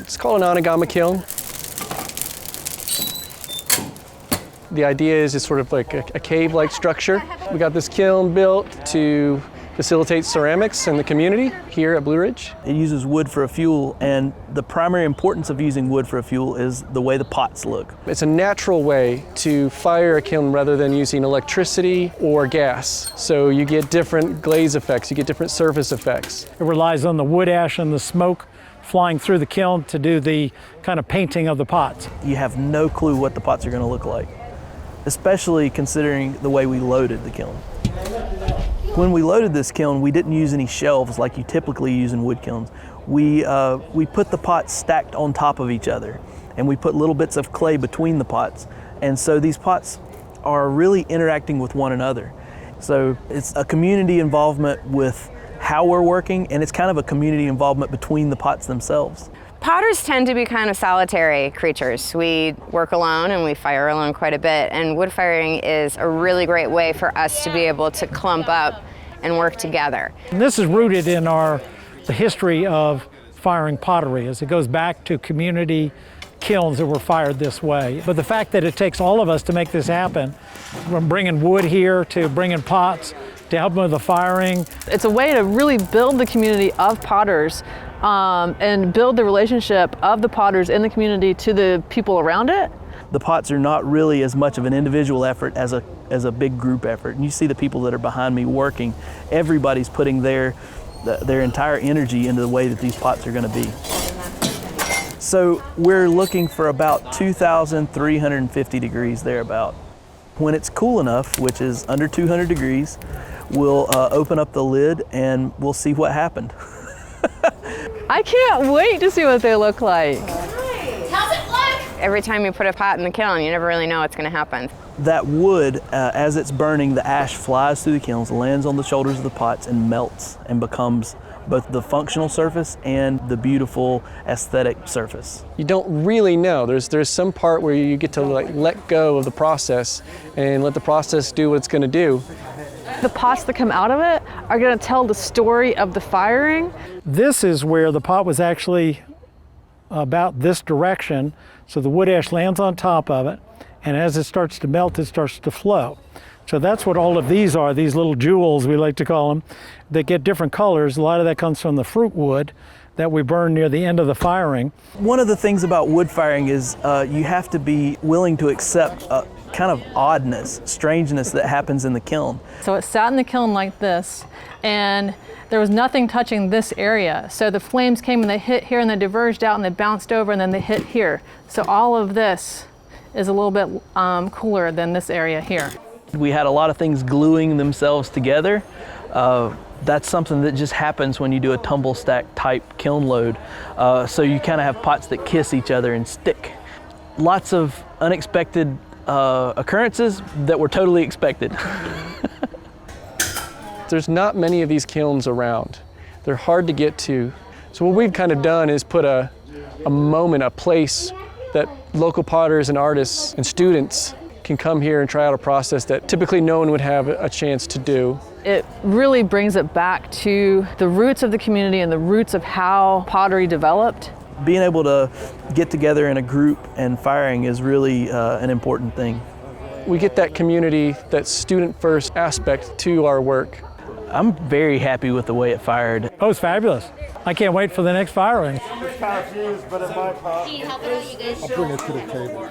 It's called an Onigama kiln. The idea is it's sort of like a cave-like structure. We got this kiln built to facilitate ceramics in the community here at Blue Ridge. It uses wood for a fuel, and the primary importance of using wood for a fuel is the way the pots look. It's a natural way to fire a kiln rather than using electricity or gas. So you get different glaze effects, you get different surface effects. It relies on the wood ash and the smoke flying through the kiln to do the kind of painting of the pots. You have no clue what the pots are going to look like, especially considering the way we loaded the kiln. When we loaded this kiln, we didn't use any shelves like you typically use in wood kilns. We put the pots stacked on top of each other, and we put little bits of clay between the pots. And so these pots are really interacting with one another. So it's a community involvement with how we're working, and it's kind of a community involvement between the pots themselves. Potters tend to be kind of solitary creatures. We work alone and we fire alone quite a bit, and wood firing is a really great way for us to be able to clump up and work together. And this is rooted in the history of firing pottery, as it goes back to community kilns that were fired this way. But the fact that it takes all of us to make this happen, from bringing wood here to bringing pots to help with the firing. It's a way to really build the community of potters and build the relationship of the potters in the community to the people around it. The pots are not really as much of an individual effort as a big group effort. And you see the people that are behind me working, everybody's putting their entire energy into the way that these pots are going to be. So we're looking for about 2,350 degrees thereabout. When it's cool enough, which is under 200 degrees, we'll open up the lid and we'll see what happened. I can't wait to see what they look like. How's it look? Every time you put a pot in the kiln, you never really know what's going to happen. That wood, as it's burning, the ash flies through the kilns, lands on the shoulders of the pots and melts and becomes both the functional surface and the beautiful aesthetic surface. You don't really know. There's some part where you get to let go of the process and let the process do what it's going to do. The pots that come out of it are going to tell the story of the firing. This is where the pot was actually about this direction, so the wood ash lands on top of it, and as it starts to melt, it starts to flow. So that's what all of these are, these little jewels, we like to call them, that get different colors. A lot of that comes from the fruit wood that we burn near the end of the firing. One of the things about wood firing is you have to be willing to accept kind of oddness, strangeness that happens in the kiln. So it sat in the kiln like this, and there was nothing touching this area. So the flames came and they hit here and they diverged out and they bounced over and then they hit here. So all of this is a little bit cooler than this area here. We had a lot of things gluing themselves together. That's something that just happens when you do a tumble stack type kiln load. So you kind of have pots that kiss each other and stick. Lots of unexpected occurrences that were totally expected. There's not many of these kilns around. They're hard to get to. So what we've kind of done is put a moment, a place that local potters and artists and students can come here and try out a process that typically no one would have a chance to do. It really brings it back to the roots of the community and the roots of how pottery developed. Being able to get together in a group and firing is really an important thing. We get that community, that student-first aspect to our work. I'm very happy with the way it fired. Oh, it's fabulous. I can't wait for the next firing. It's confused, but in my pot, I'll bring it to the table.